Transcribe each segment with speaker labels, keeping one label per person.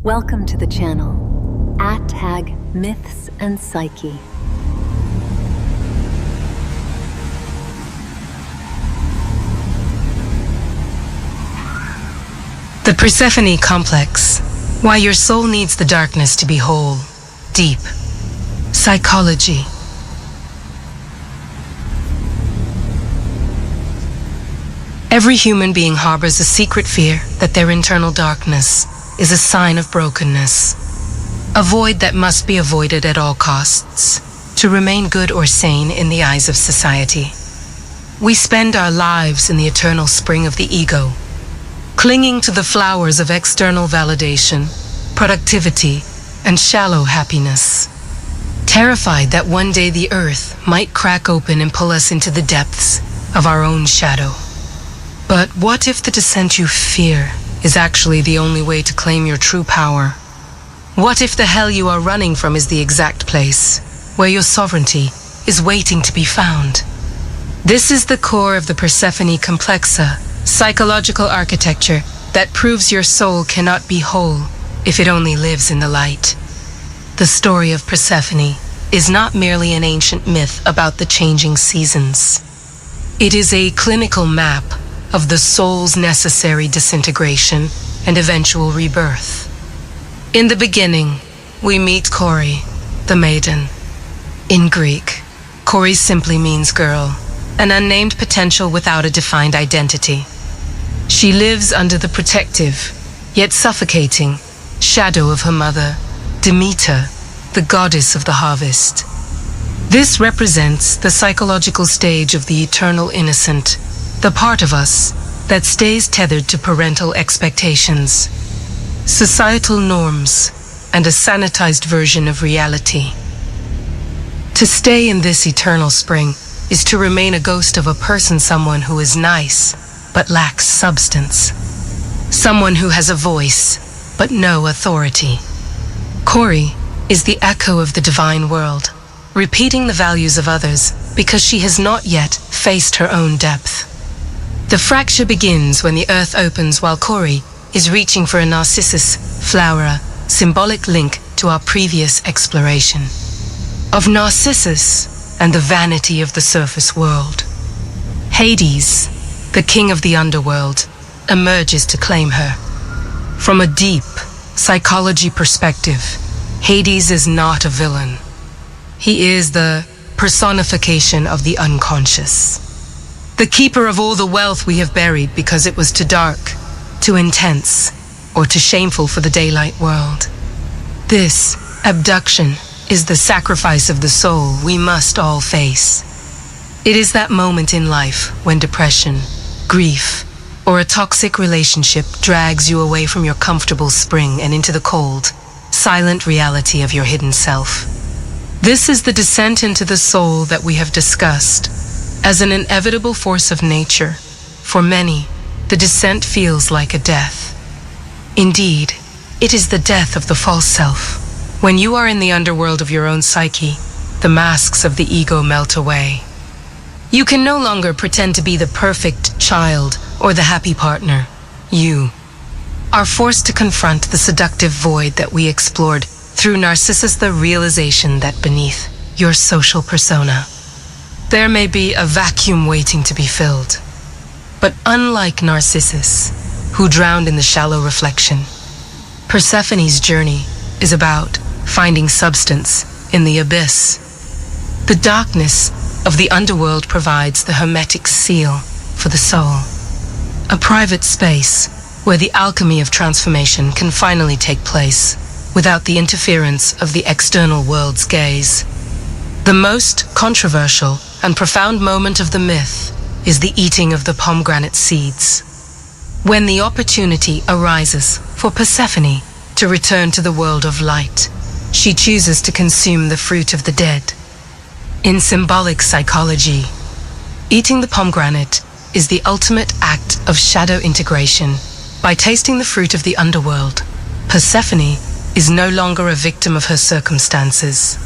Speaker 1: Welcome to the channel, @Myths and Psyche.
Speaker 2: The Persephone Complex. Why your soul needs the darkness to be whole, deep. Psychology. Every human being harbors a secret fear that their internal darkness is a sign of brokenness, a void that must be avoided at all costs to remain good or sane in the eyes of society. We spend our lives in the eternal spring of the ego, clinging to the flowers of external validation, productivity, and shallow happiness, terrified that one day the earth might crack open and pull us into the depths of our own shadow. But what if the descent you fear is actually the only way to claim your true power? What if the hell you are running from is the exact place where your sovereignty is waiting to be found? This is the core of the Persephone Complexa, psychological architecture that proves your soul cannot be whole if it only lives in the light. The story of Persephone is not merely an ancient myth about the changing seasons. It is a clinical map of the soul's necessary disintegration and eventual rebirth. In the beginning, we meet Kore, the maiden. In Greek, Kore simply means girl, an unnamed potential without a defined identity. She lives under the protective, yet suffocating, shadow of her mother, Demeter, the goddess of the harvest. This represents the psychological stage of the eternal innocent, the part of us that stays tethered to parental expectations, societal norms, and a sanitized version of reality. To stay in this eternal spring is to remain a ghost of a person, someone who is nice but lacks substance, someone who has a voice but no authority. Kore is the echo of the divine world, repeating the values of others because she has not yet faced her own depth. The fracture begins when the earth opens while Kore is reaching for a narcissus flower, symbolic link to our previous exploration of Narcissus and the vanity of the surface world. Hades, the king of the underworld, emerges to claim her. From a deep psychology perspective, Hades is not a villain. He is the personification of the unconscious, the keeper of all the wealth we have buried because it was too dark, too intense, or too shameful for the daylight world. This abduction is the sacrifice of the soul we must all face. It is that moment in life when depression, grief, or a toxic relationship drags you away from your comfortable spring and into the cold, silent reality of your hidden self. This is the descent into the soul that we have discussed as an inevitable force of nature. For many, the descent feels like a death. Indeed, it is the death of the false self. When you are in the underworld of your own psyche, the masks of the ego melt away. You can no longer pretend to be the perfect child or the happy partner. You are forced to confront the seductive void that we explored through Narcissus, the realization that beneath your social persona, there may be a vacuum waiting to be filled. But unlike Narcissus, who drowned in the shallow reflection, Persephone's journey is about finding substance in the abyss. The darkness of the underworld provides the hermetic seal for the soul, a private space where the alchemy of transformation can finally take place without the interference of the external world's gaze. The most controversial and profound moment of the myth is the eating of the pomegranate seeds. When the opportunity arises for Persephone to return to the world of light, she chooses to consume the fruit of the dead. In symbolic psychology, eating the pomegranate is the ultimate act of shadow integration. By tasting the fruit of the underworld, Persephone is no longer a victim of her circumstances.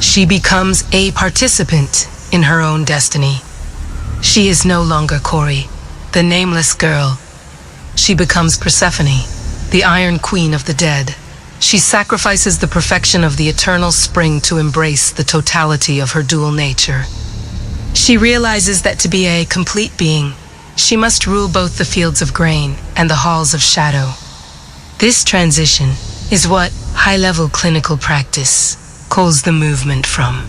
Speaker 2: She becomes a participant in her own destiny. She is no longer Kore, the nameless girl. She becomes Persephone, the Iron Queen of the dead. She sacrifices the perfection of the eternal spring to embrace the totality of her dual nature. She realizes that to be a complete being, she must rule both the fields of grain and the halls of shadow. This transition is what high-level clinical practice calls the movement from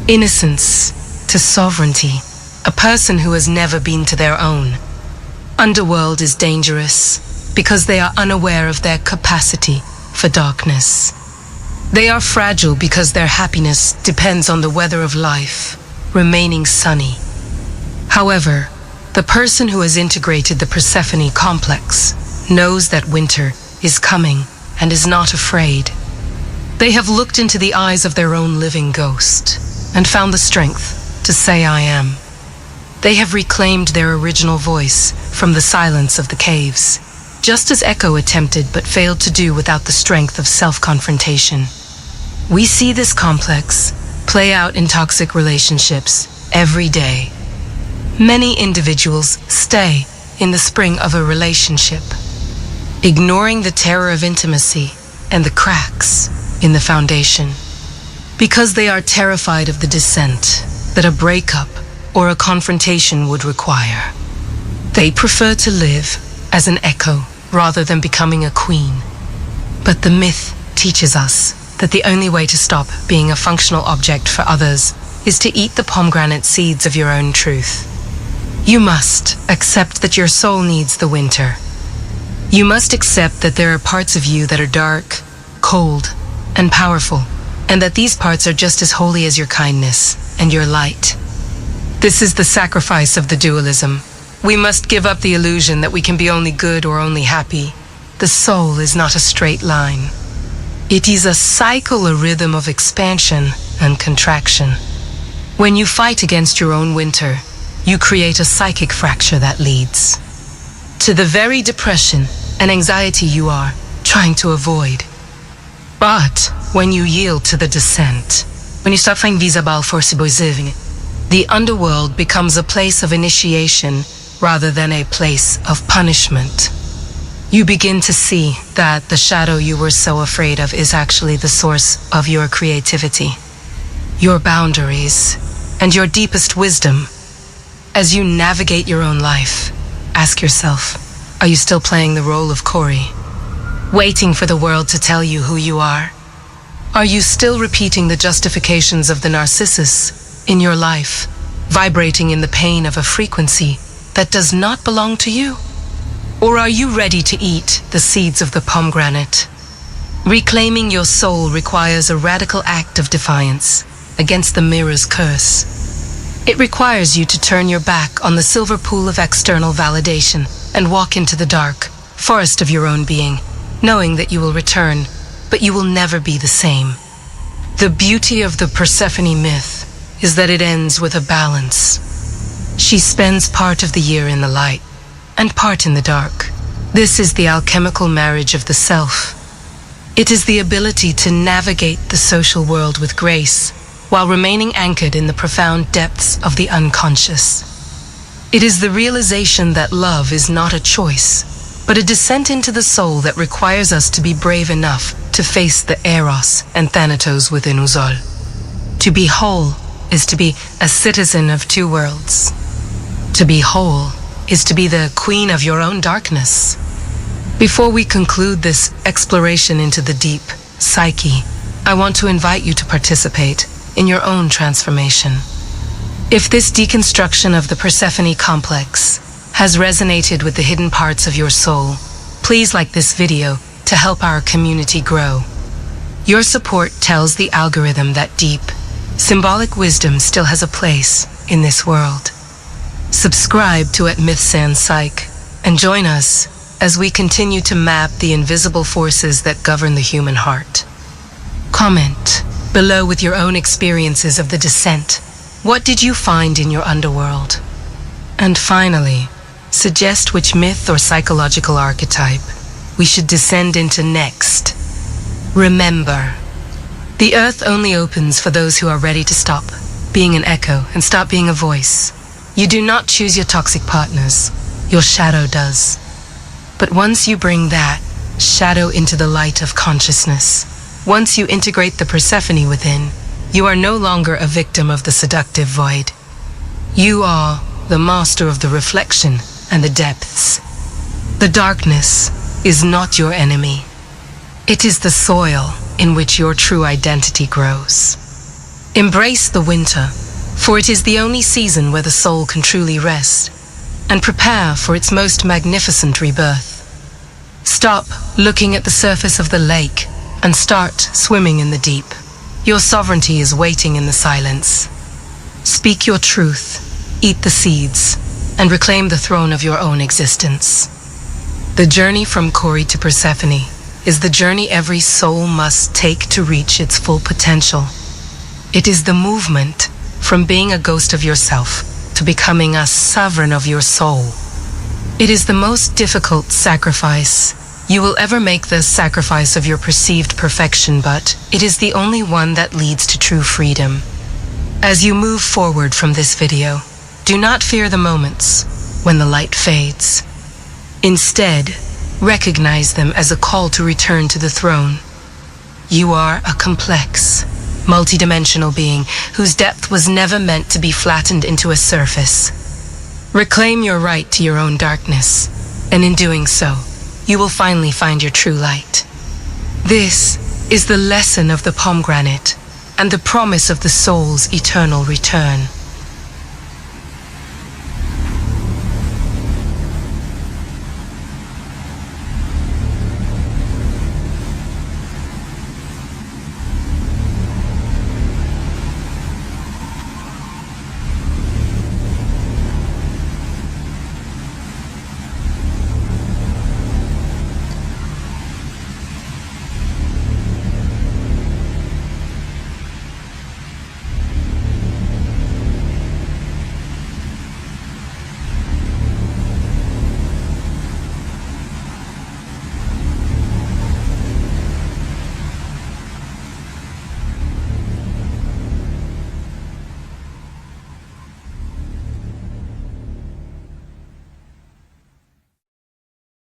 Speaker 2: innocence to sovereignty, a person who has never been to their own. Underworld is dangerous because they are unaware of their capacity for darkness. They are fragile because their happiness depends on the weather of life remaining sunny. However, the person who has integrated the Persephone complex knows that winter is coming and is not afraid. They have looked into the eyes of their own living ghost and found the strength to say I am. They have reclaimed their original voice from the silence of the caves, just as Echo attempted but failed to do without the strength of self-confrontation. We see this complex play out in toxic relationships every day. Many individuals stay in the spring of a relationship, ignoring the terror of intimacy and the cracks in the foundation, because they are terrified of the descent that a breakup or a confrontation would require. They prefer to live as an echo rather than becoming a queen. But the myth teaches us that the only way to stop being a functional object for others is to eat the pomegranate seeds of your own truth. You must accept that your soul needs the winter. You must accept that there are parts of you that are dark, cold, and powerful, and that these parts are just as holy as your kindness and your light. This is the sacrifice of the dualism. We must give up the illusion that we can be only good or only happy. The soul is not a straight line. It is a cycle, a rhythm of expansion and contraction. When you fight against your own winter, you create a psychic fracture that leads to the very depression and anxiety you are trying to avoid. But when you yield to the descent, when you stop finding visible for the underworld becomes a place of initiation rather than a place of punishment. You begin to see that the shadow you were so afraid of is actually the source of your creativity, your boundaries, and your deepest wisdom. As you navigate your own life, ask yourself, are you still playing the role of Corey, waiting for the world to tell you who you are? Are you still repeating the justifications of the Narcissus in your life, vibrating in the pain of a frequency that does not belong to you? Or are you ready to eat the seeds of the pomegranate? Reclaiming your soul requires a radical act of defiance against the mirror's curse. It requires you to turn your back on the silver pool of external validation and walk into the dark forest of your own being, knowing that you will return, but you will never be the same. The beauty of the Persephone myth is that it ends with a balance. She spends part of the year in the light and part in the dark. This is the alchemical marriage of the self. It is the ability to navigate the social world with grace while remaining anchored in the profound depths of the unconscious. It is the realization that love is not a choice, but a descent into the soul that requires us to be brave enough to face the Eros and Thanatos within Uzol. To be whole is to be a citizen of two worlds. To be whole is to be the queen of your own darkness. Before we conclude this exploration into the deep psyche, I want to invite you to participate in your own transformation. If this deconstruction of the Persephone complex has resonated with the hidden parts of your soul, please like this video to help our community grow. Your support tells the algorithm that deep, symbolic wisdom still has a place in this world. Subscribe to @MythsandPsych and join us as we continue to map the invisible forces that govern the human heart. Comment below with your own experiences of the descent. What did you find in your underworld? And finally, suggest which myth or psychological archetype we should descend into next. Remember, the earth only opens for those who are ready to stop being an echo and stop being a voice. You do not choose your toxic partners, your shadow does. But once you bring that shadow into the light of consciousness. Once you integrate the Persephone within, you are no longer a victim of the seductive void. You are the master of the reflection and the depths. The darkness is not your enemy. It is the soil in which your true identity grows. Embrace the winter, for it is the only season where the soul can truly rest, and prepare for its most magnificent rebirth. Stop looking at the surface of the lake and start swimming in the deep. Your sovereignty is waiting in the silence. Speak your truth, eat the seeds, and reclaim the throne of your own existence. The journey from Kori to Persephone is the journey every soul must take to reach its full potential. It is the movement from being a ghost of yourself to becoming a sovereign of your soul. It is the most difficult sacrifice. You will ever make the sacrifice of your perceived perfection, but it is the only one that leads to true freedom. As you move forward from this video, do not fear the moments when the light fades. Instead, recognize them as a call to return to the throne. You are a complex, multidimensional being whose depth was never meant to be flattened into a surface. Reclaim your right to your own darkness, and in doing so, you will finally find your true light. This is the lesson of the pomegranate and the promise of the soul's eternal return.